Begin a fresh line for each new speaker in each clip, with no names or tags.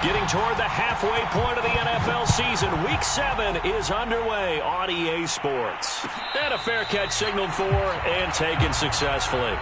Getting toward the halfway point of the NFL season. Week 7 is underway on EA Sports. And a fair catch signaled for and taken successfully.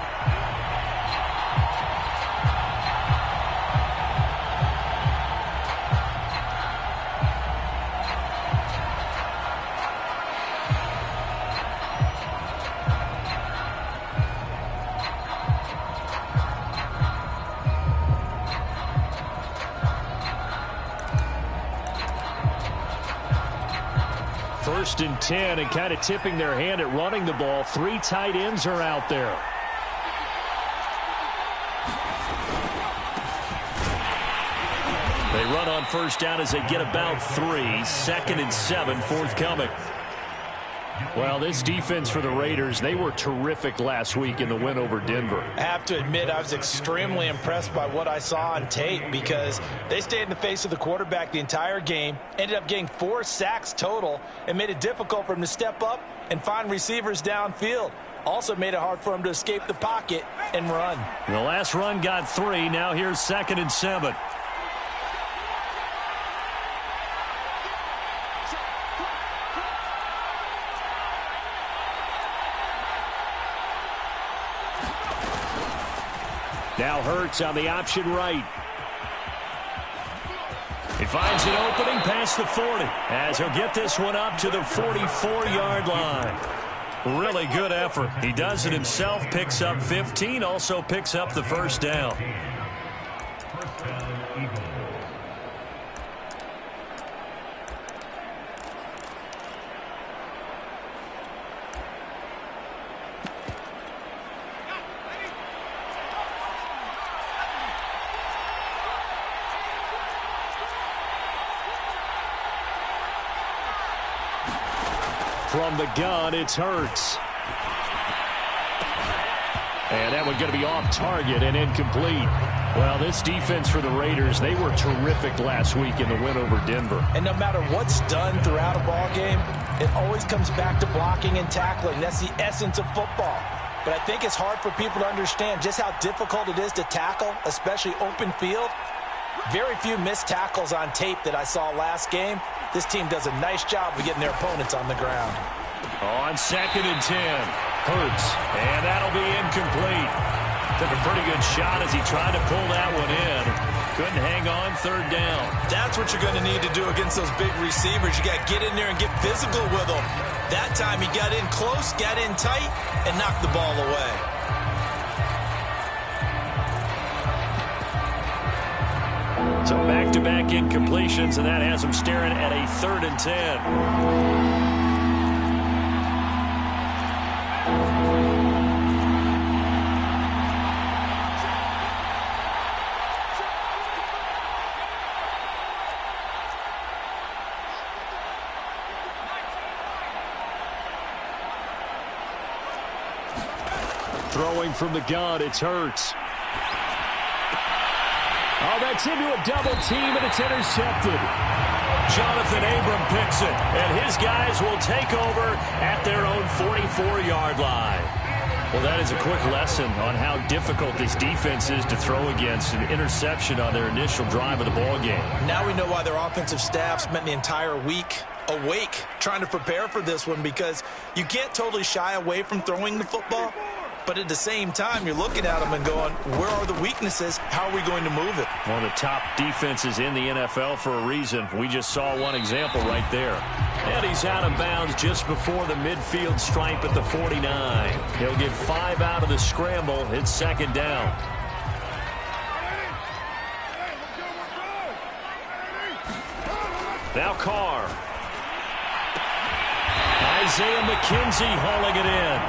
First and 10, and kind of tipping their hand at running the ball. 3 tight ends are out there. They run on first down as they get about 3. 2nd and 7 forthcoming. Well, this defense for the Raiders, they were terrific last week in the win over Denver.
I have to admit, I was extremely impressed by what I saw on tape because they stayed in the face of the quarterback the entire game, ended up getting 4 sacks total, and made it difficult for him to step up and find receivers downfield. Also made it hard for him to escape the pocket and run.
The last run got 3. Now here's 2nd and 7. Now Hurts on the option right. He finds an opening past the 40 as he'll get this one up to the 44-yard line. Really good effort. He does it himself, picks up 15, also picks up the first down. From the gun, it's Hurts. And that one going to be off target and incomplete. Well, this defense for the Raiders, they were terrific last week in the win over Denver.
And no matter what's done throughout a ball game, it always comes back to blocking and tackling. That's the essence of football. But I think it's hard for people to understand just how difficult it is to tackle, especially open field. Very few missed tackles on tape that I saw last game. This team does a nice job of getting their opponents on the ground.
On 2nd and 10, Hurts, and that'll be incomplete. Took a pretty good shot as he tried to pull that one in. Couldn't hang on, 3rd down.
That's what you're going to need to do against those big receivers. You got to get in there and get physical with them. That time he got in close, got in tight, and knocked the ball away.
So back-to-back incompletions, and that has them staring at a 3rd and 10. Throwing from the gun, it's Hurts. Oh, that's into a double team, and it's intercepted. Jonathan Abram picks it, and his guys will take over at their own 44-yard line. Well, that is a quick lesson on how difficult this defense is to throw against an interception on their initial drive of the ball game.
Now we know why their offensive staff spent the entire week awake trying to prepare for this one, because you can't totally shy away from throwing the football. But at the same time, you're looking at them and going, where are the weaknesses? How are we going to move it?
One of the top defenses in the NFL for a reason. We just saw one example right there. And he's out of bounds just before the midfield stripe at the 49. He'll get 5 out of the scramble. It's 2nd down. Now Carr. Isaiah McKenzie hauling it in.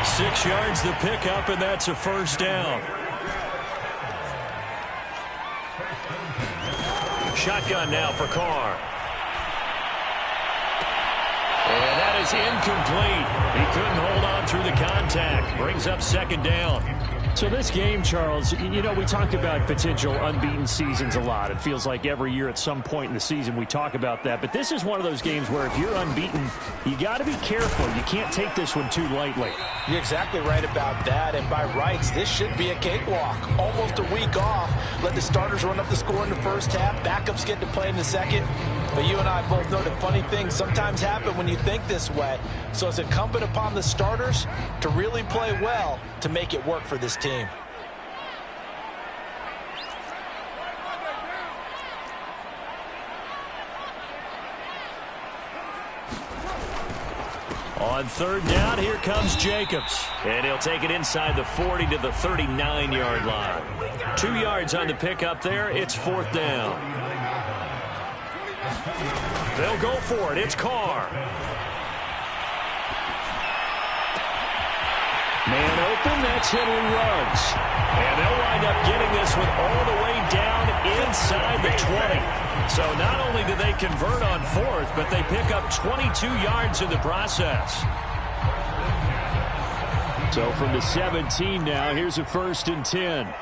6 yards the pickup, and that's a first down. Shotgun now for Carr. And that is incomplete. He couldn't hold on through the contact. Brings up 2nd down. So this game, Charles, you know, we talk about potential unbeaten seasons a lot. It feels like every year at some point in the season we talk about that. But this is one of those games where if you're unbeaten, you got to be careful. You can't take this one too lightly.
You're exactly right about that. And by rights, this should be a cakewalk. Almost a week off. Let the starters run up the score in the first half. Backups get to play in the second. But you and I both know that funny things sometimes happen when you think this way. So it's incumbent upon the starters to really play well to make it work for this team.
On third down, here comes Jacobs. And he'll take it inside the 40 to the 39-yard line. 2 yards on the pickup there. It's fourth down. They'll go for it. It's Carr. Man open, that's Henry Ruggs. And they'll wind up getting this one all the way down inside the 20. So not only do they convert on fourth, but they pick up 22 yards in the process. So from the 17 now, here's a 1st and 10.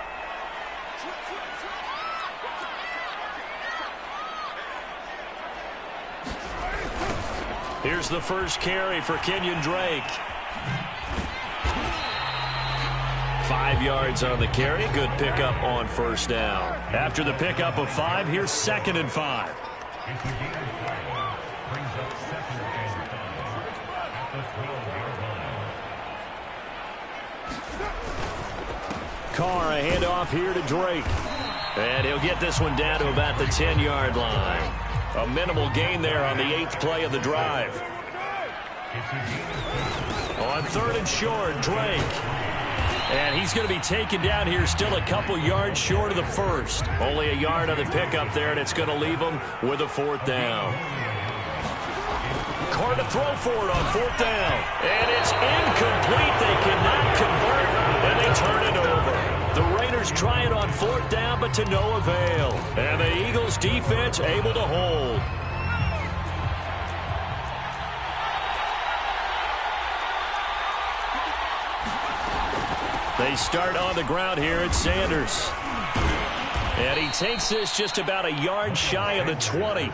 Here's the first carry for Kenyon Drake. 5 yards on the carry. Good pickup on first down. After the pickup of 5, here's 2nd and 5. Carr, a handoff here to Drake. And he'll get this one down to about the 10-yard line. A minimal gain there on the 8th play of the drive. On 3rd and short, Drake. And he's going to be taken down here still a couple yards short of the 1st. Only a yard on the pickup there, and it's going to leave him with a 4th down. Carr to throw for it on 4th down. And it's incomplete. They cannot convert, and they turn it over. The Raiders try it on 4th down, but to no avail. And the Eagles defense able to hold. They start on the ground here at Sanders. And he takes this just about a yard shy of the 20.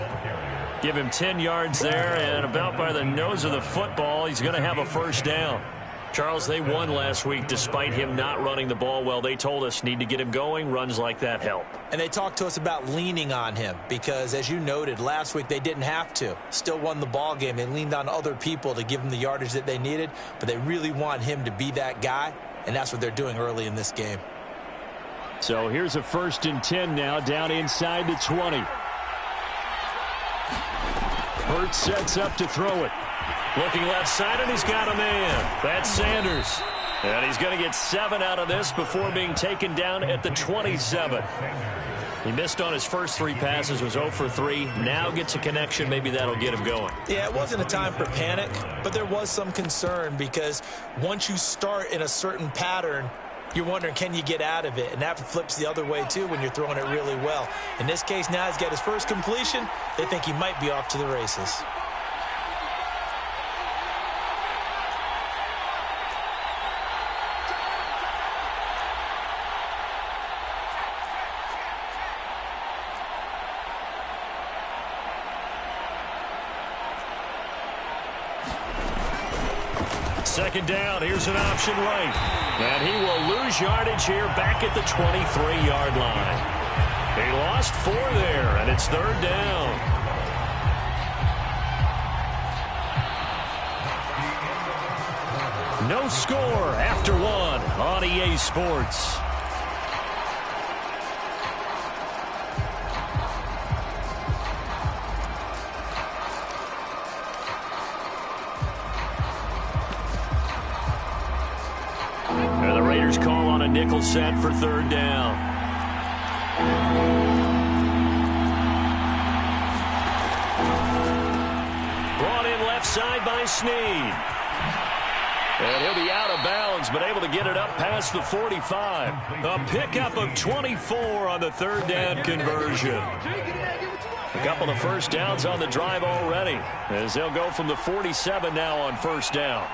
Give him 10 yards there, and about by the nose of the football, he's going to have a 1st down. Charles, they won last week despite him not running the ball well. They told us need to get him going. Runs like that help.
And they talked to us about leaning on him because, as you noted, last week they didn't have to. Still won the ball game. They leaned on other people to give them the yardage that they needed, but they really want him to be that guy, and that's what they're doing early in this game.
So here's a 1st and 10 now down inside the 20. Hurts sets up to throw it. Looking left side, and he's got a man. That's Sanders. And he's going to get 7 out of this before being taken down at the 27. He missed on his first 3 passes, was 0 for 3. Now gets a connection. Maybe that'll get him going.
Yeah, it wasn't a time for panic, but there was some concern because once you start in a certain pattern, you're wondering, can you get out of it? And that flips the other way, too, when you're throwing it really well. In this case, now he's got his first completion. They think he might be off to the races.
Second down, here's an option right. And he will lose yardage here back at the 23-yard line. He lost 4 there, and it's 3rd down. No score after 1 on EA Sports. Call on a nickel set for 3rd down. Brought in left side by Snead. And he'll be out of bounds, but able to get it up past the 45. A pickup of 24 on the 3rd down conversion. A couple of 1st downs on the drive already, as they'll go from the 47 now on 1st down.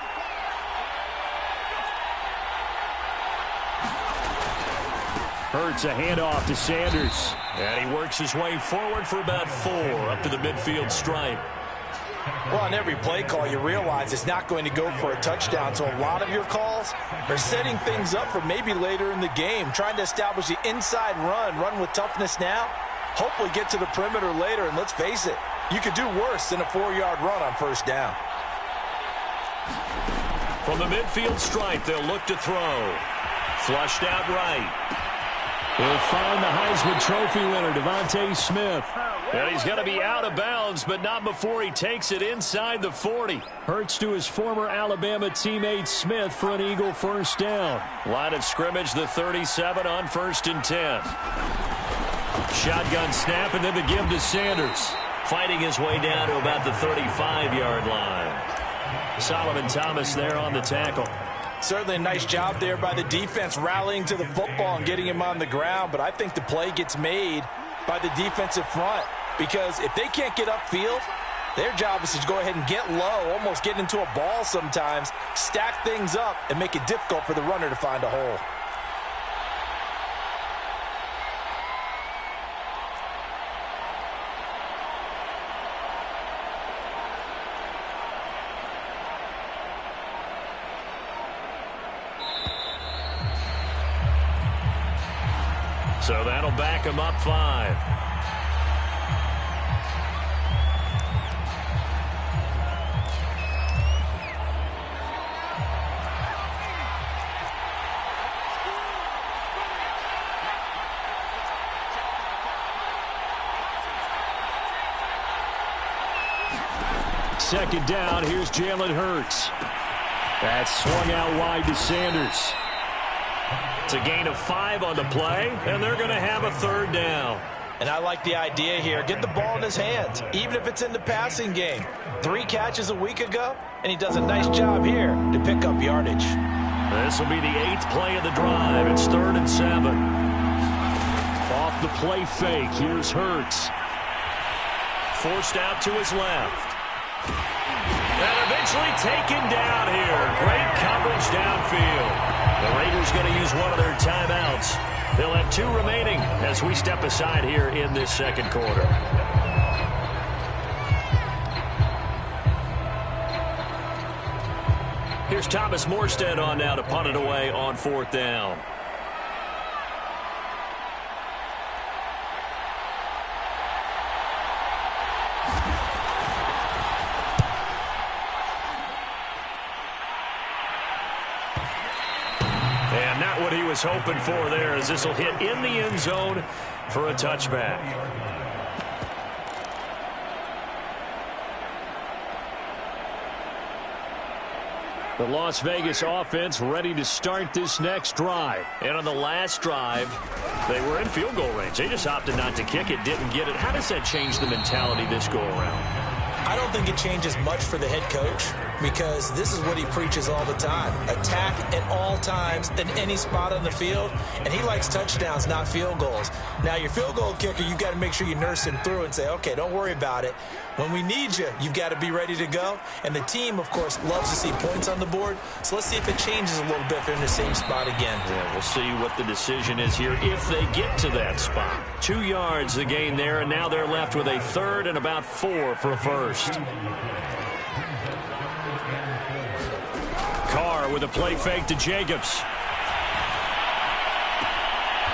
Hurts a handoff to Sanders. And he works his way forward for about 4 up to the midfield stripe.
Well, on every play call, you realize it's not going to go for a touchdown. So a lot of your calls are setting things up for maybe later in the game, trying to establish the inside run with toughness now, hopefully get to the perimeter later. And let's face it, you could do worse than a 4-yard run on first down.
From the midfield stripe, they'll look to throw. Flushed out right. He'll find the Heisman Trophy winner, Devontae Smith. And he's going to be out of bounds, but not before he takes it inside the 40. Hurts to his former Alabama teammate Smith for an Eagle first down. Line of scrimmage, the 37 on 1st and 10. Shotgun snap, and then the give to Sanders. Fighting his way down to about the 35-yard line. Solomon Thomas there on the tackle.
Certainly a nice job there by the defense rallying to the football and getting him on the ground, but I think the play gets made by the defensive front because if they can't get upfield, their job is to go ahead and get low, almost get into a ball sometimes, stack things up, and make it difficult for the runner to find a hole.
So that'll back him up 5. Second down, here's Jalen Hurts. That's swung out wide to Sanders. It's a gain of 5 on the play, and they're going to have a 3rd down.
And I like the idea here. Get the ball in his hands, even if it's in the passing game. 3 catches a week ago, and he does a nice job here to pick up yardage.
This will be the 8th play of the drive. It's 3rd and 7. Off the play fake, here's Hurts. Forced out to his left. And eventually taken down here. Great coverage downfield. The Raiders going to use one of their timeouts. They'll have 2 remaining as we step aside here in this second quarter. Here's Thomas Morstead on now to punt it away on 4th down. And not what he was hoping for there, as this will hit in the end zone for a touchback. The Las Vegas offense ready to start this next drive. And on the last drive, they were in field goal range. They just opted not to kick it, didn't get it. How does that change the mentality this go around?
I don't think it changes much for the head coach because this is what he preaches all the time. Attack at all times in any spot on the field, and he likes touchdowns, not field goals. Now, your field goal kicker, you've got to make sure you nurse him through and say, okay, don't worry about it. When we need you, you've got to be ready to go. And the team, of course, loves to see points on the board. So let's see if it changes a little bit if they're in the same spot again.
Yeah, we'll see what the decision is here if they get to that spot. 2 yards the gain there, and now they're left with a 3rd and about 4 for a first. Carr with a play fake to Jacobs.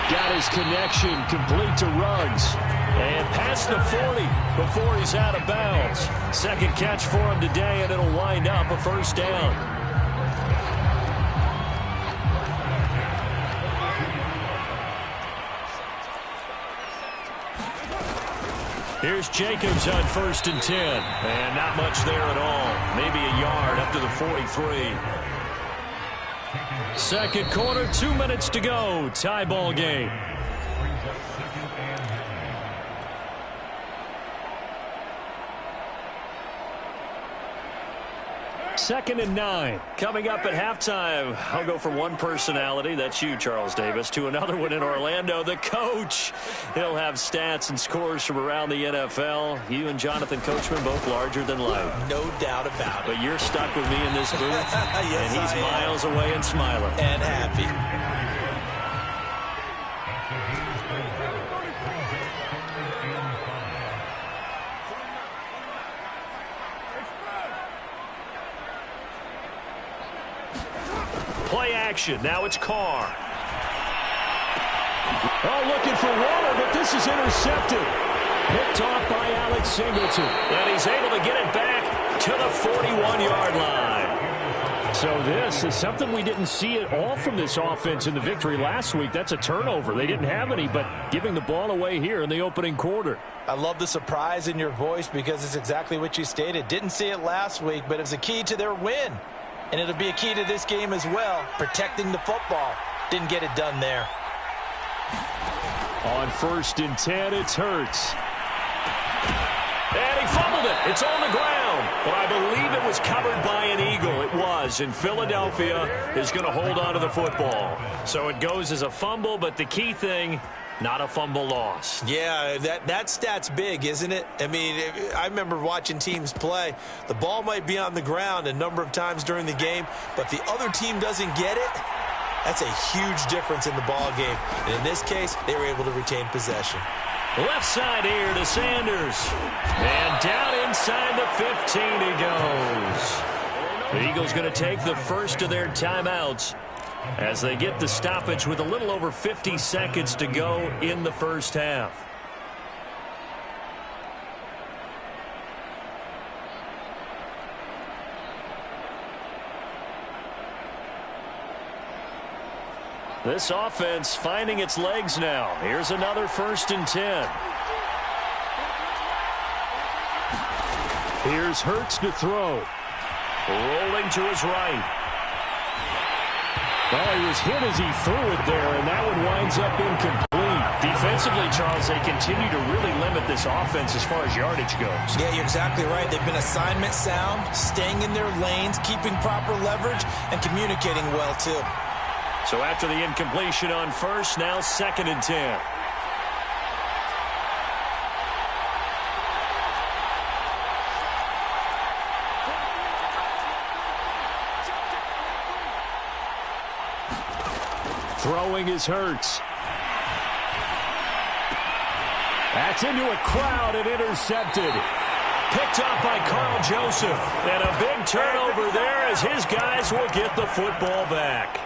Got his connection complete to Ruggs. And past the 40 before he's out of bounds. Second catch for him today, and it'll wind up a first down. Here's Jacobs on 1st and 10. And not much there at all. Maybe a yard up to the 43. Second quarter, 2 minutes to go. Tie ball game. Second and 9. Coming up at halftime, I'll go from one personality, that's you, Charles Davis, to another one in Orlando, the coach. He'll have stats and scores from around the NFL. You and Jonathan Coachman both larger than life.
No doubt about it.
But you're stuck with me in this booth,
yes,
and he's miles away and smiling.
And happy.
action. Now it's Carr.
Oh, looking for water, but this is intercepted. Picked off by Alex Singleton.
And he's able to get it back to the 41-yard line.
So this is something we didn't see at all from this offense in the victory last week. That's a turnover. They didn't have any, but giving the ball away here in the opening quarter.
I love the surprise in your voice because it's exactly what you stated. Didn't see it last week, but it's a key to their win. And it'll be a key to this game as well, protecting the football. Didn't get it done there.
On 1st and 10, it's Hurts.
And he fumbled it. It's on the ground. But I believe it was covered by an Eagle. It was. And Philadelphia is going to hold on to the football. So it goes as a fumble, but the key thing, not a fumble loss.
Yeah, that stat's big, isn't it? I mean, I remember watching teams play. The ball might be on the ground a number of times during the game, but the other team doesn't get it. That's a huge difference in the ball game. And in this case, they were able to retain possession.
Left side here to Sanders. And down inside the 15 he goes. The Eagles going to take the first of their timeouts as they get the stoppage with a little over 50 seconds to go in the first half. This offense finding its legs now. Here's another 1st and 10.
Here's Hurts to throw.
Rolling to his right.
Oh, he was hit as he threw it there, and that one winds up incomplete.
Defensively, Charles, they continue to really limit this offense as far as yardage goes.
Yeah, you're exactly right. They've been assignment sound, staying in their lanes, keeping proper leverage, and communicating well, too.
So after the incompletion on 1st, now 2nd and 10.
Throwing is Hurts. That's into a crowd and intercepted.
Picked off by Carl Joseph. And a big turnover there as his guys will get the football back.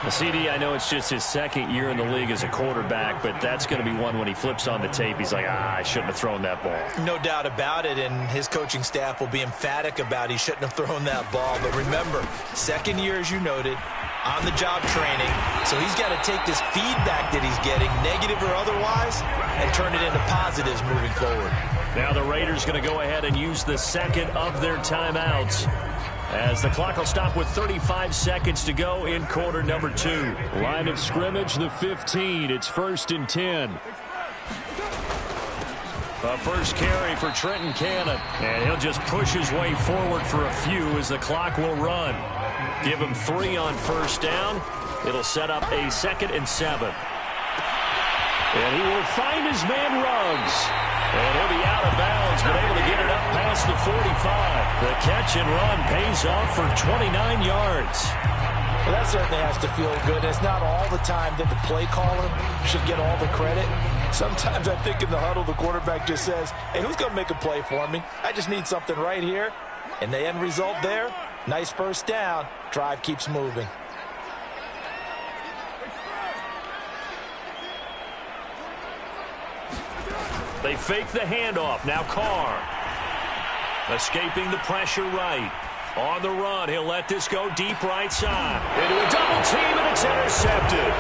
CD, I know it's just his 2nd year in the league as a quarterback, but that's going to be one when he flips on the tape. He's like, I shouldn't have thrown that ball.
No doubt about it, and his coaching staff will be emphatic about he shouldn't have thrown that ball. But remember, 2nd year, as you noted, on-the-job training, so he's got to take this feedback that he's getting, negative or otherwise, and turn it into positives moving forward.
Now the Raiders going to go ahead and use the 2nd of their timeouts, as the clock will stop with 35 seconds to go in quarter number 2.
Line of scrimmage, the 15. It's 1st and 10.
A first carry for Trenton Cannon. And he'll just push his way forward for a few as the clock will run. Give him 3 on 1st down. It'll set up a 2nd and 7.
And he will find his man Ruggs.
And he'll be out of bounds, but able to get it up past the 45. The catch and run pays off for 29 yards.
Well, that certainly has to feel good. It's not all the time that the play caller should get all the credit. Sometimes I think in the huddle, the quarterback just says, hey, who's going to make a play for me? I just need something right here. And the end result there, nice 1st down. Drive keeps moving.
They fake the handoff. Now Carr. Escaping the pressure right. On the run, he'll let this go deep right side. Into a double team, and it's intercepted.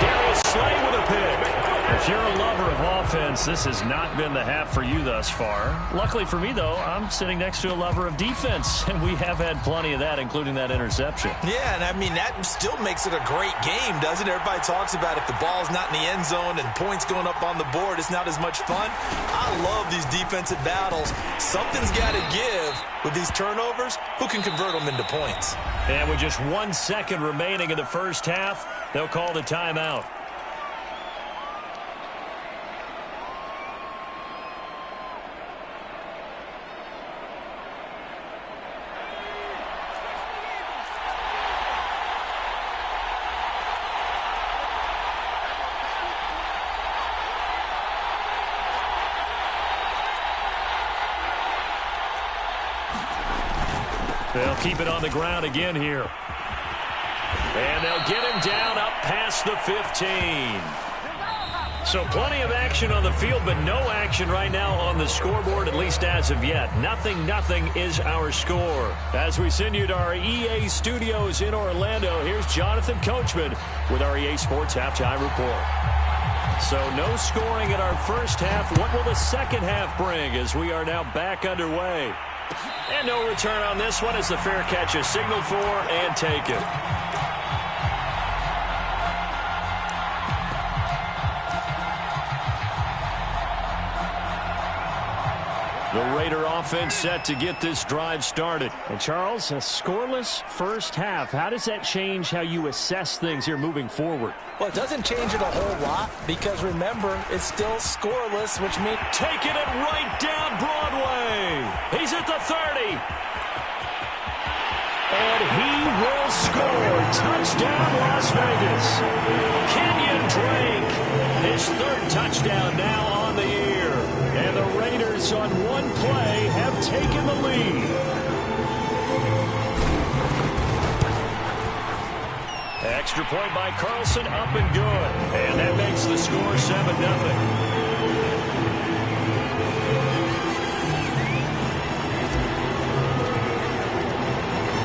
Darius Slay with a pick. If you're a lover of offense, this has not been the half for you thus far. Luckily for me, though, I'm sitting next to a lover of defense, and we have had plenty of that, including that interception.
Yeah, and I mean, that still makes it a great game, doesn't it? Everybody talks about if the ball's not in the end zone and points going up on the board, it's not as much fun. I love these defensive battles. Something's got to give with these turnovers. Who can convert them into points?
And with just 1 second remaining in the first half, they'll call the timeout. They'll keep it on the ground again here. And they'll get him down up past the 15. So plenty of action on the field, but no action right now on the scoreboard, at least as of yet. 0-0 is our score. As we send you to our EA studios in Orlando, here's Jonathan Coachman with our EA Sports Halftime Report. So no scoring in our first half. What will the second half bring as we are now back underway? And no return on this one as the fair catch is signaled for and taken. The Raider offense set to get this drive started.
And Charles, a scoreless first half. How does that change how you assess things here moving forward?
Well, it doesn't change it a whole lot because, remember, it's still scoreless, which means
taking it right down Broadway. He's at the 30. And he will score. Touchdown, Las Vegas. Kenyon Drake, his third touchdown now on the year. And the Raiders on one play have taken the lead. Extra point by Carlson, up and good. And that makes the score 7-0.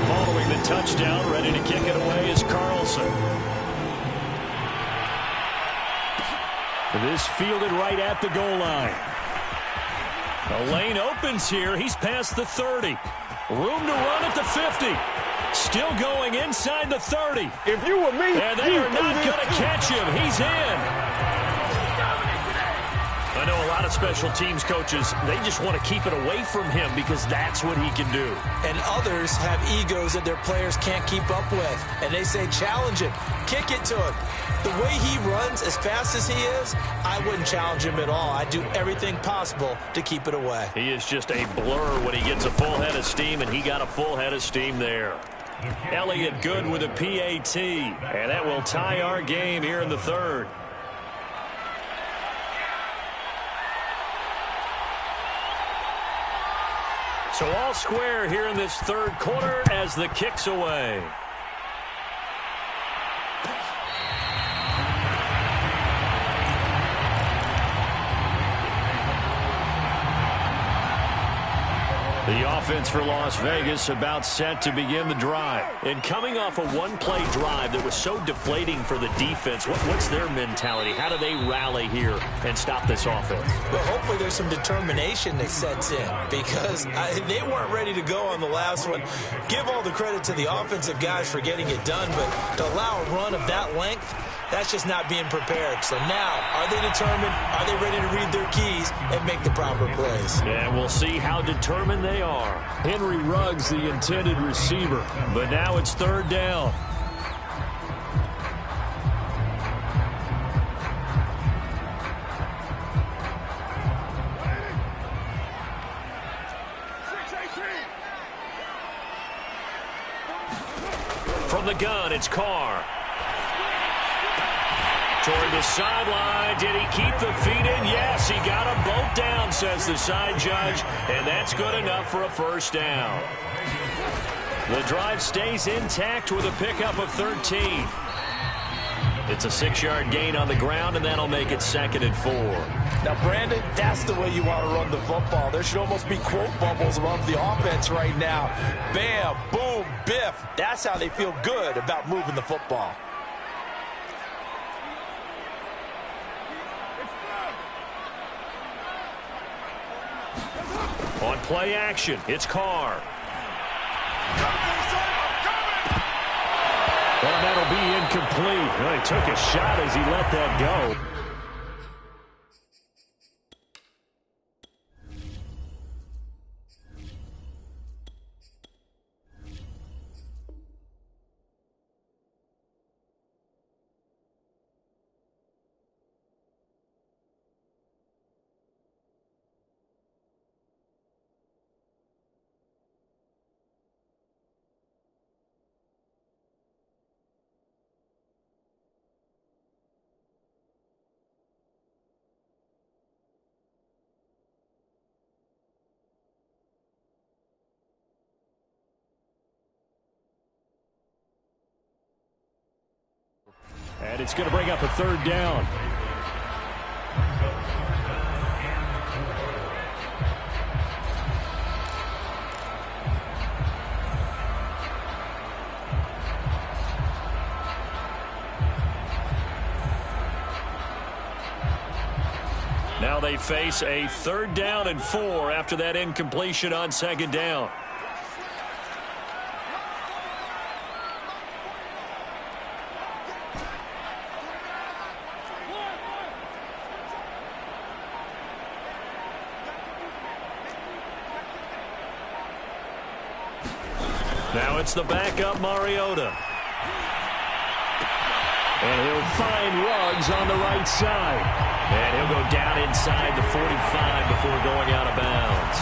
Following the touchdown, ready to kick it away is Carlson. This fielded right at the goal line. The lane opens here. He's past the 30. Room to run at the 50. Still going inside the 30.
If you were me,
and they are not going to catch him. He's in. I know a lot of special teams coaches, they just want to keep it away from him because that's what he can do.
And others have egos that their players can't keep up with. And they say, challenge him. Kick it to him. The way he runs as fast as he is, I wouldn't challenge him at all. I'd do everything possible to keep it away.
He is just a blur when he gets a full head of steam, and he got a full head of steam there. Elliott good with a PAT, and that will tie our game here in the third. So all square here in this third quarter as the kick's away. The offense for Las Vegas about set to begin the drive. And coming off a one-play drive that was so deflating for the defense, what's their mentality? How do they rally here and stop this offense?
Well, hopefully there's some determination that sets in because they weren't ready to go on the last one. Give all the credit to the offensive guys for getting it done, but to allow a run of that length, that's just not being prepared. So now, are they determined? Are they ready to read their keys and make the proper plays?
And we'll see how determined they are. Henry Ruggs, the intended receiver. But now it's third down. From the gun, it's Carr. Toward the sideline. Did he keep the feet in? Yes, he got them both down, says the side judge. And that's good enough for a first down. The drive stays intact with a pickup of 13. It's a 6-yard gain on the ground, and that'll make it 2nd and 4.
Now, Brandon, that's the way you want to run the football. There should almost be quote bubbles above the offense right now. Bam, boom, biff. That's how they feel good about moving the football.
On play action, it's Carr. Well, that'll be incomplete. Well, he took a shot as he let that go.
And it's going to bring up a third down. Now they face a 3rd down and 4 after that incompletion on 2nd down. Now it's the backup Mariota. And he'll find Ruggs on the right side. And he'll go down inside the 45 before going out of bounds.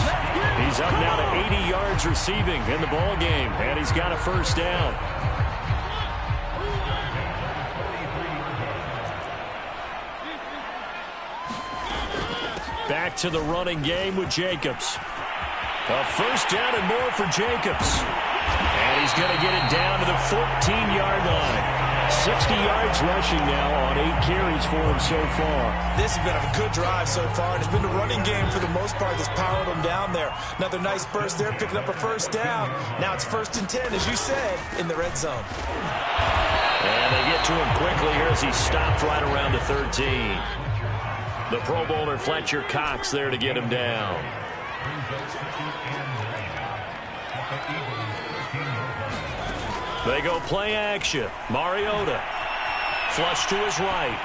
He's up now to 80 yards receiving in the ball game, and he's got a 1st down. Back to the running game with Jacobs. A 1st down and more for Jacobs. And he's going to get it down to the 14-yard line. 60 yards rushing now on 8 carries for him so far.
This has been a good drive so far, and it's been the running game for the most part that's powered him down there. Another nice burst there, picking up a 1st down. Now it's 1st and 10, as you said, in the red zone.
And they get to him quickly here as he stopped right around the 13. The Pro Bowler Fletcher Cox there to get him down. They go play action. Mariota. Flush to his right.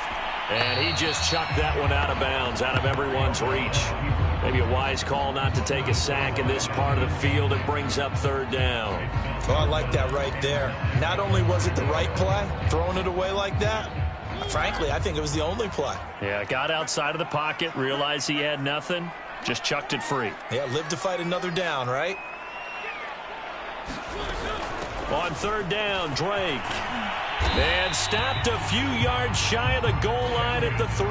And he just chucked that one out of bounds, out of everyone's reach. Maybe a wise call not to take a sack in this part of the field. It brings up 3rd down.
Oh, I like that right there. Not only was it the right play, throwing it away like that, frankly, I think it was the only play.
Yeah, got outside of the pocket, realized he had nothing, just chucked it free.
Yeah, live to fight another down, right?
On 3rd down, Drake. And stopped a few yards shy of the goal line at the 3.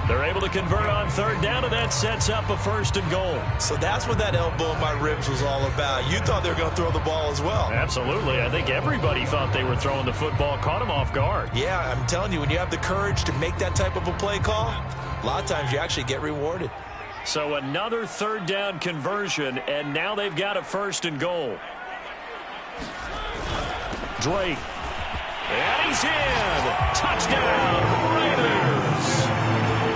They're able to convert on 3rd down, and that sets up a 1st and goal.
So that's what that elbow in my ribs was all about. You thought they were going to throw the ball as well.
Absolutely. I think everybody thought they were throwing the football, caught him off guard.
Yeah, I'm telling you, when you have the courage to make that type of a play call, a lot of times you actually get rewarded.
So another 3rd down conversion, and now they've got a 1st and goal. Drake. And he's in. Touchdown, Raiders.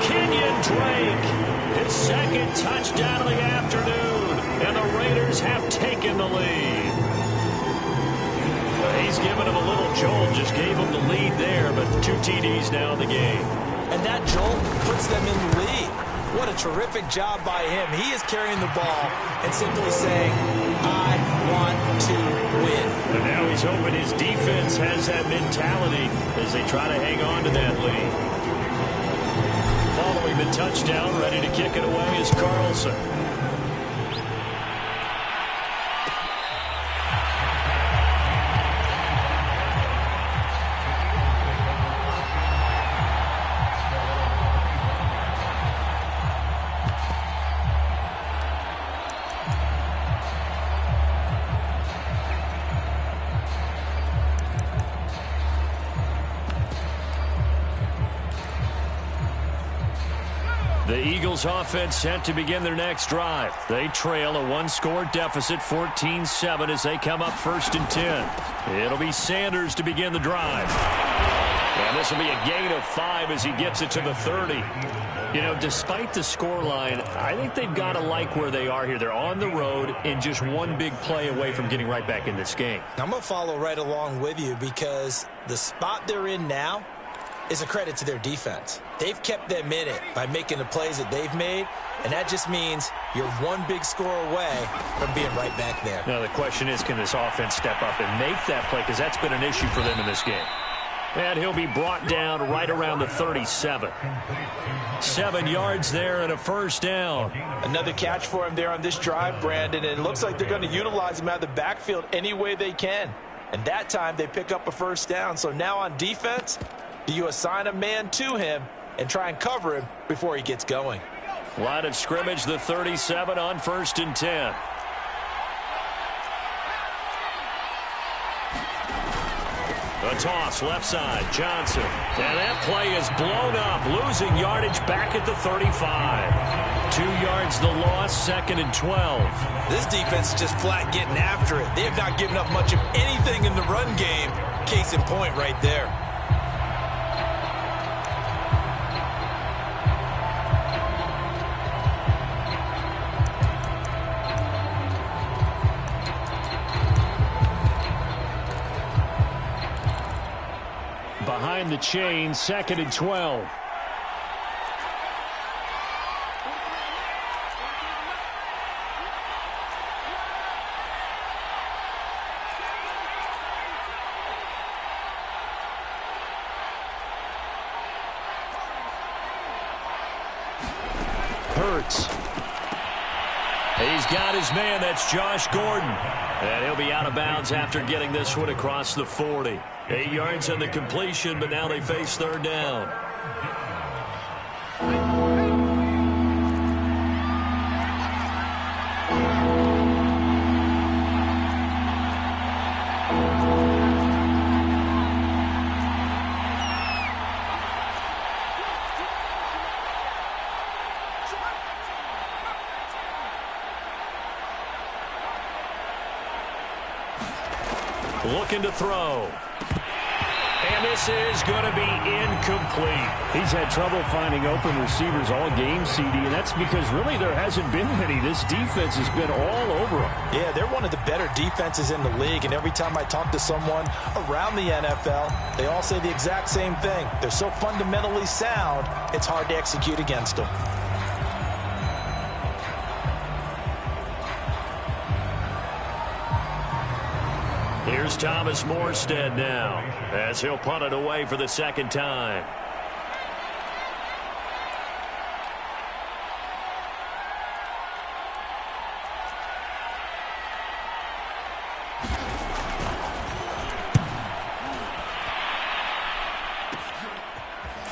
Kenyon Drake, his 2nd touchdown of the afternoon. And the Raiders have taken the lead. He's given him a little jolt, just gave him the lead there, but 2 TDs now in the game.
And that jolt puts them in the lead. What a terrific job by him. He is carrying the ball and simply saying, I want to win.
And now he's hoping his defense has that mentality as they try to hang on to that lead. Following the touchdown, ready to kick it away is Carlson. The Eagles offense set to begin their next drive. They trail a 1-score deficit, 14-7, as they come up 1st and 10. It'll be Sanders to begin the drive. And this will be a gain of 5 as he gets it to the 30. You know, despite the scoreline, I think they've got to like where they are here. They're on the road and just one big play away from getting right back in this game.
I'm going to follow right along with you because the spot they're in now is a credit to their defense. They've kept them in it by making the plays that they've made, and that just means you're one big score away from being right back there.
Now the question is, can this offense step up and make that play, because that's been an issue for them in this game. And he'll be brought down right around the 37. 7 yards there and a 1st down.
Another catch for him there on this drive, Brandon, and it looks like they're going to utilize him out of the backfield any way they can. And that time they pick up a 1st down. So now on defense, do you assign a man to him and try and cover him before he gets going?
Line of scrimmage, the 37 on 1st and 10.
A toss left side, Johnson. And that play is blown up, losing yardage back at the 35. 2 yards the loss, 2nd and 12.
This defense is just flat getting after it. They have not given up much of anything in the run game. Case in point right there.
Behind the chain, 2nd and 12. Hurts.
He's got his man. That's Josh Gordon. And he'll be out of bounds after getting this one across the 40. 8 yards on the completion, but now they face 3rd down. Looking to throw. And this is going to be incomplete.
He's had trouble finding open receivers all game, CD, and that's because really there hasn't been many. This defense has been all over them.
Yeah, they're one of the better defenses in the league, and every time I talk to someone around the NFL, they all say the exact same thing. They're so fundamentally sound, it's hard to execute against them.
Here's Thomas Morstead now, as he'll punt it away for the 2nd time.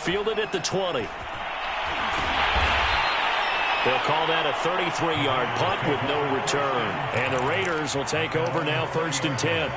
Fielded at the 20. They'll call that a 33-yard punt with no return. And the Raiders will take over now, 1st and 10.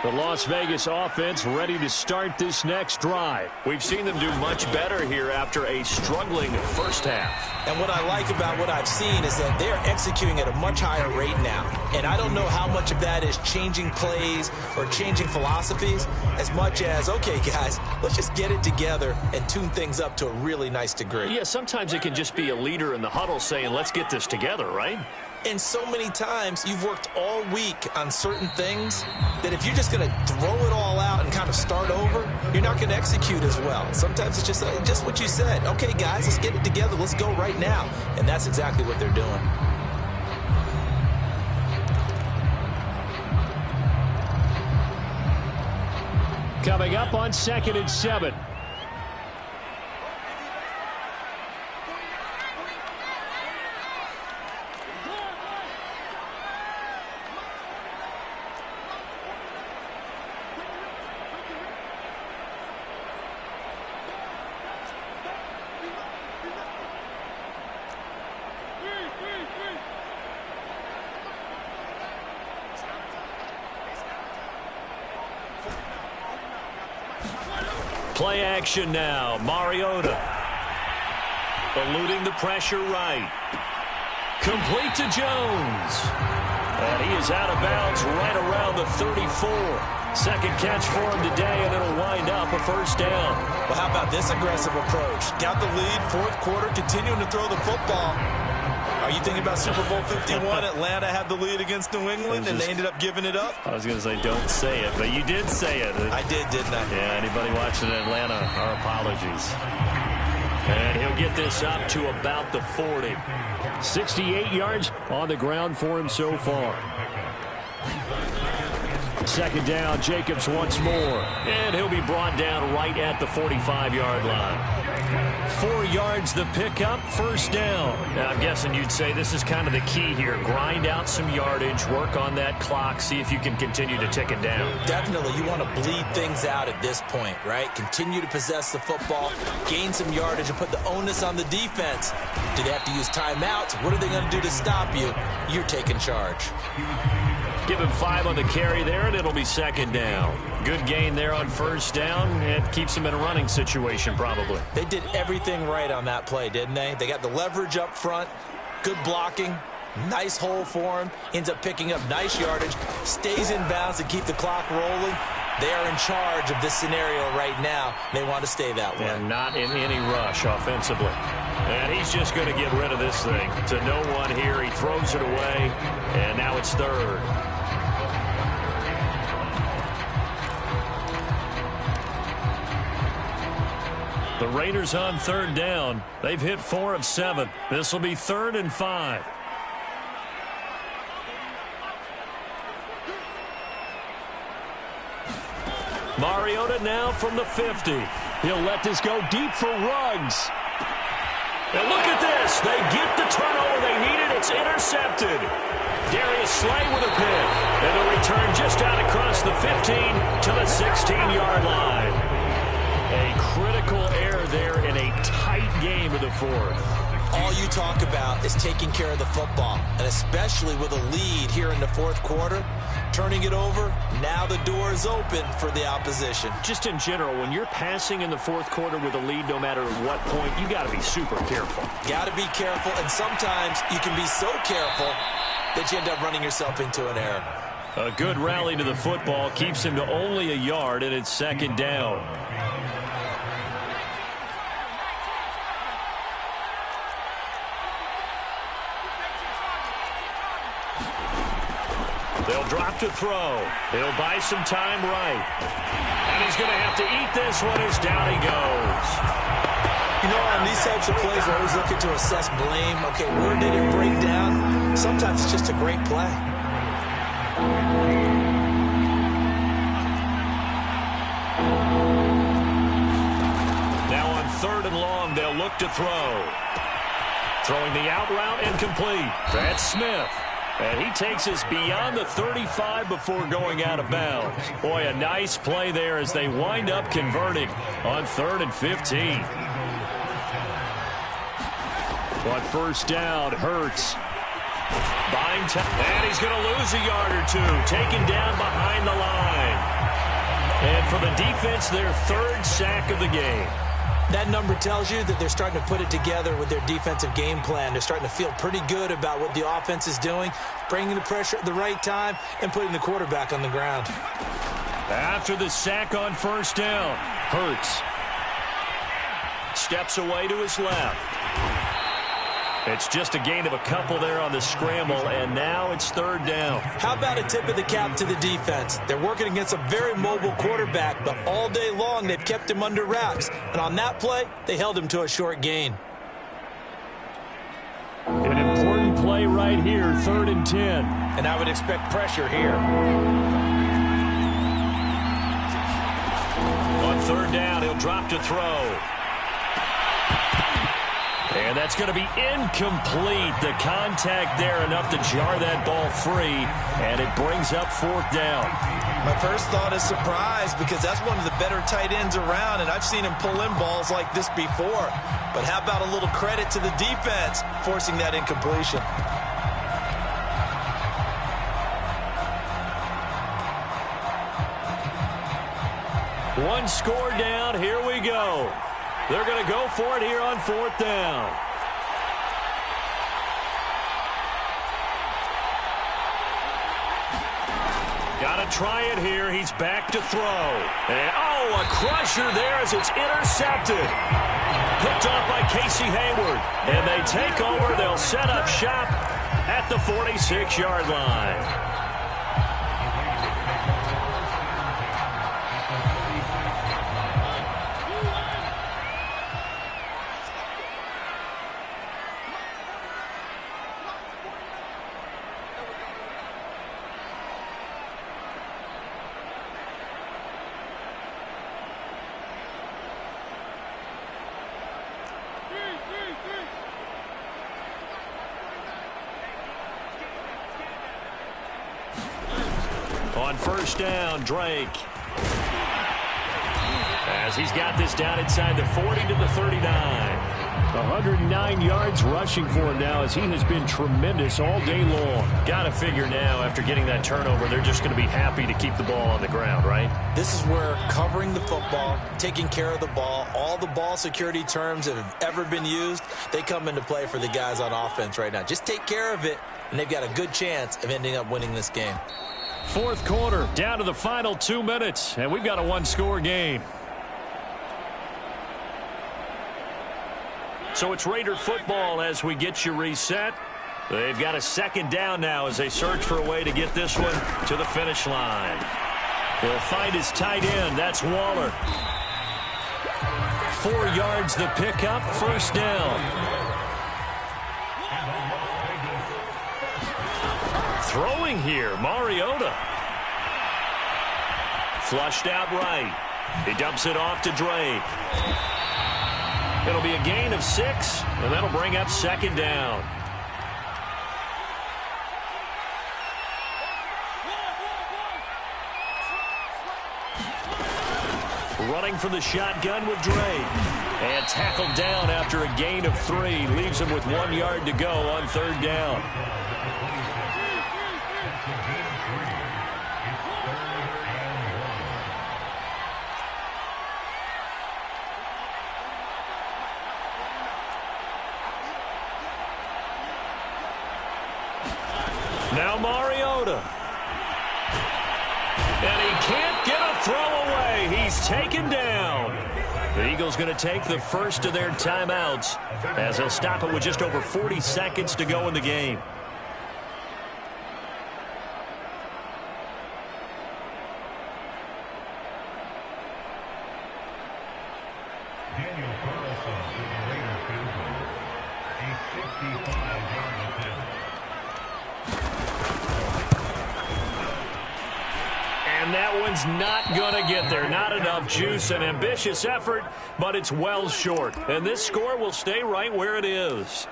The Las Vegas offense ready to start this next drive. We've seen them do much better here after a struggling first half.
And what I like about what I've seen is that they're executing at a much higher rate now. And I don't know how much of that is changing plays or changing philosophies as much as, okay, guys, let's just get it together and tune things up to a really nice degree.
Yeah, sometimes it can just be a leader in the huddle saying, let's get this together, right?
And so many times you've worked all week on certain things that if you're just going to throw it all out and kind of start over, you're not going to execute as well. Sometimes it's just what you said. Okay, guys, let's get it together. Let's go right now. And that's exactly what they're doing.
Coming up on 2nd and 7.
Play action now. Mariota. Eluding the pressure right. Complete to Jones. And he is out of bounds right around the 34. Second catch for him today, and it'll wind up a 1st down.
Well, how about this aggressive approach? Got the lead, 4th quarter, continuing to throw the football. Are you thinking about Super Bowl 51? Atlanta had the lead against New England, and they ended up giving it up?
I was going to say, don't say it, but you did say it.
I did, didn't I?
Yeah, anybody watching Atlanta, our apologies. And he'll get this up to about the 40.
68 yards on the ground for him so far. Second down, Jacobs once more. And he'll be brought down right at the 45-yard line. 4 yards the pickup, first down. Now, I'm guessing you'd say this is kind of the key here. Grind out some yardage, work on that clock, see if you can continue to tick it down.
Definitely, you want to bleed things out at this point, right? Continue to possess the football, gain some yardage, and put the onus on the defense. Do they have to use timeouts? What are they going to do to stop you? You're taking charge.
Give him 5 on the carry there, and it'll be second down. Good gain there on first down. It keeps him in a running situation, probably.
They did everything right on that play, didn't they? They got the leverage up front, good blocking, nice hole for him, ends up picking up nice yardage, stays in bounds to keep the clock rolling. They are in charge of this scenario right now. They want to stay that way.
And not in any rush offensively. And he's just going to get rid of this thing. To no one here, he throws it away, and now it's third. The Raiders on third down. They've hit 4 of 7. This will be 3rd and 5. Mariota now from the 50. He'll let this go deep for Ruggs. And look at this. They get the turnover they needed. It's intercepted. Darius Slay with a pick. And a return just out across the 15 to the 16-yard line. A critical error there in a tight game of the 4th.
All you talk about is taking care of the football, and especially with a lead here in the 4th quarter, turning it over, now the door is open for the opposition.
Just in general, when you're passing in the 4th quarter with a lead, no matter what point, you got to be super careful.
Got to be careful, and sometimes you can be so careful that you end up running yourself into an error.
A good rally to the football keeps him to only a yard, and it's second down. They'll drop to throw. He'll buy some time right. And he's going to have to eat this one as down he goes.
You know, on these types of plays, we're always looking to assess blame. Okay, where did it break down? Sometimes it's just a great play.
Now on 3rd and long, they'll look to throw. Throwing the out route incomplete. That's Smith. And he takes us beyond the 35 before going out of bounds. Boy, a nice play there as they wind up converting on 3rd and 15. On first down, Hurts. Buying time. And he's going to lose a yard or two. Taken down behind the line. And for the defense, their 3rd sack of the game.
That number tells you that they're starting to put it together with their defensive game plan. They're starting to feel pretty good about what the offense is doing, bringing the pressure at the right time, and putting the quarterback on the ground.
After the sack on first down, Hurts steps away to his left. It's just a gain of a couple there on the scramble, and now it's 3rd down.
How about a tip of the cap to the defense? They're working against a very mobile quarterback, but all day long they've kept him under wraps. And on that play, they held him to a short gain.
An important play right here, 3rd and 10.
And I would expect pressure here.
On 3rd down, he'll drop to throw. And that's going to be incomplete. The contact there enough to jar that ball free, and it brings up 4th down.
My first thought is surprise because that's one of the better tight ends around, and I've seen him pull in balls like this before. But how about a little credit to the defense forcing that incompletion?
One score down. Here we go. They're going to go for it here on 4th down. Got to try it here. He's back to throw. And, oh, a crusher there as it's intercepted. Picked off by Casey Hayward. And they take over. They'll set up shop at the 46-yard line. On first down, Drake. As he's got this down inside the 40 to the 39.
109 yards rushing for him now as he has been tremendous all day long.
Got to figure now after getting that turnover, they're just going to be happy to keep the ball on the ground, right?
This is where covering the football, taking care of the ball, all the ball security terms that have ever been used, they come into play for the guys on offense right now. Just take care of it, and they've got a good chance of ending up winning this game.
Fourth quarter, down to the final 2 minutes, and we've got a one-score game. So it's Raider football as we get you reset. They've got a second down now as they search for a way to get this one to the finish line. He'll find his tight end. That's Waller. 4 yards the pickup, first down. Throwing here, Mariota. Flushed out right. He dumps it off to Drake. It'll be a gain of 6, and that'll bring up second down. Running from the shotgun with Drake. And tackled down after a gain of 3. Leaves him with 1 yard to go on third down. Now Mariota. And he can't get a throw away. He's taken down. The Eagles going to take the first of their timeouts as they'll stop it with just over 40 seconds to go in the game. And that one's not going to get there. Not enough juice. An ambitious effort, but it's well short. And this score will stay right where it is.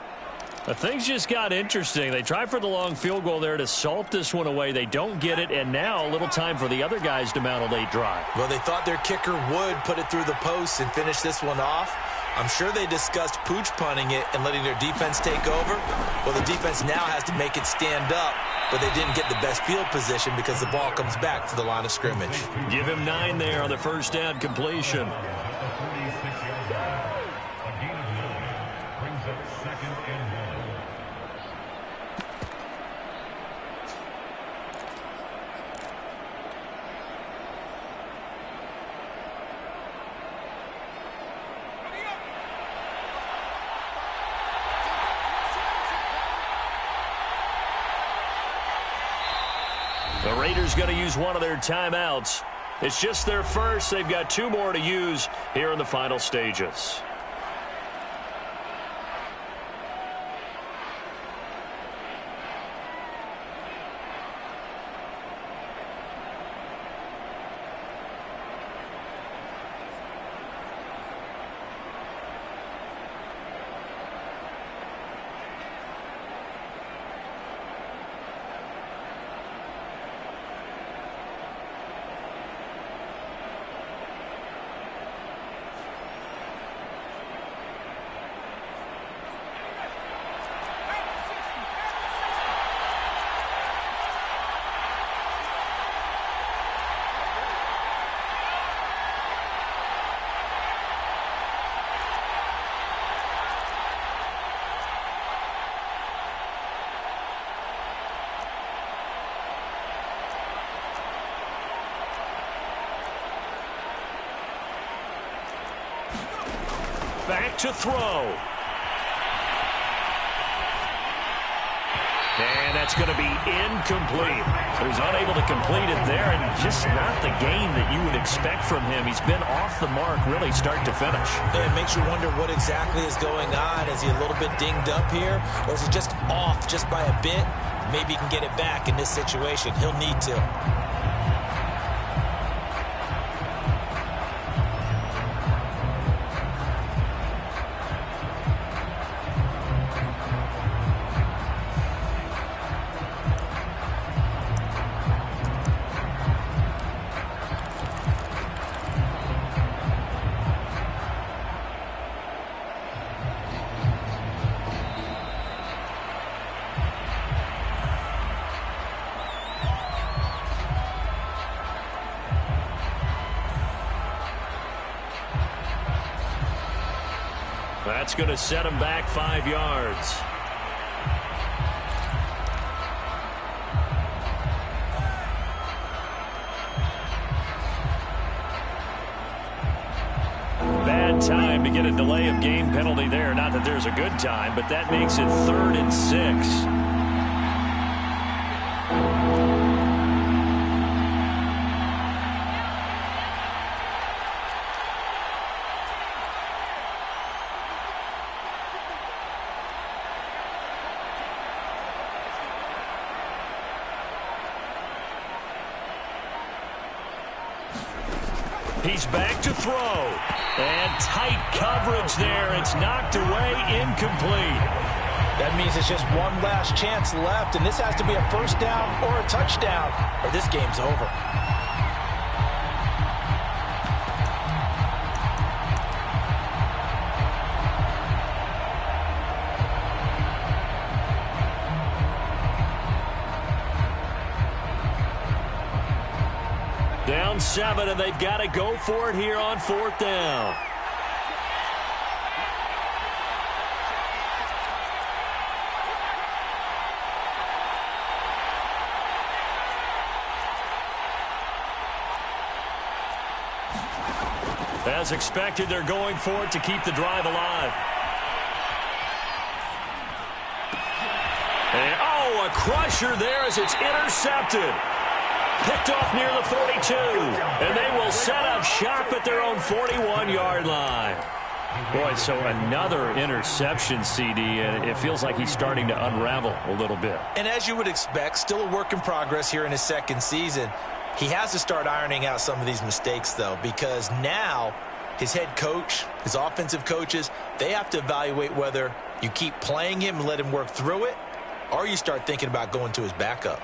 Things just got interesting. They try for the long field goal there to salt this one away. They don't get it, and now a little time for the other guys to mount a late drive.
Well, they thought their kicker would put it through the post and finish this one off. I'm sure they discussed pooch punting it and letting their defense take over. Well, the defense now has to make it stand up, but they didn't get the best field position because the ball comes back to the line of scrimmage.
Give him 9 there on the first down completion. The Raiders going to use one of their timeouts. It's just their first. They've got 2 more to use here in the final stages. Back to throw. And that's going to be incomplete. So he's unable to complete it there, and just not the game that you would expect from him. He's been off the mark really start to finish.
And it makes you wonder what exactly is going on. Is he a little bit dinged up here, or is he just off just by a bit? Maybe he can get it back in this situation. He'll need to.
That's going to set him back 5 yards. Bad time to get a delay of game penalty there. Not that there's a good time, but that makes it 3rd and 6. He's back to throw. And tight coverage there. It's knocked away, incomplete.
That means it's just one last chance left, and this has to be a first down or a touchdown, or this game's over.
Down 7, and they've got to go for it here on 4th down. As expected, they're going for it to keep the drive alive. And, a crusher there as it's intercepted. Picked off near the 42. And they will set up shop at their own 41-yard line. Boy, so another interception, CD, and it feels like he's starting to unravel a little bit.
And as you would expect, still a work in progress here in his second season. He has to start ironing out some of these mistakes, though, because now his head coach, his offensive coaches, they have to evaluate whether you keep playing him and let him work through it, or you start thinking about going to his backup.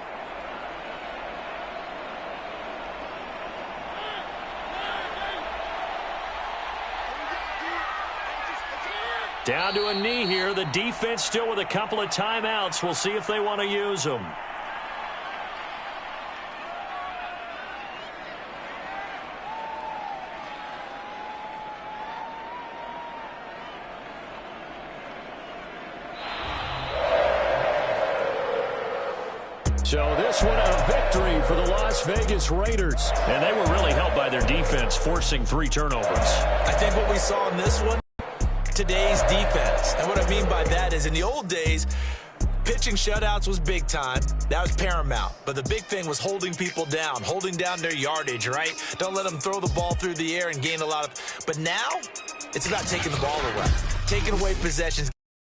Down to a knee here. The defense still with a couple of timeouts. We'll see if they want to use them. So this one a victory for the Las Vegas Raiders. And they were really helped by their defense, forcing 3 turnovers.
I think what we saw in this one, today's defense. And what I mean by that is in the old days, pitching shutouts was big time. That was paramount. But the big thing was holding people down, holding down their yardage, right? Don't let them throw the ball through the air and gain a lot of... But now, it's about taking the ball away, taking away possessions,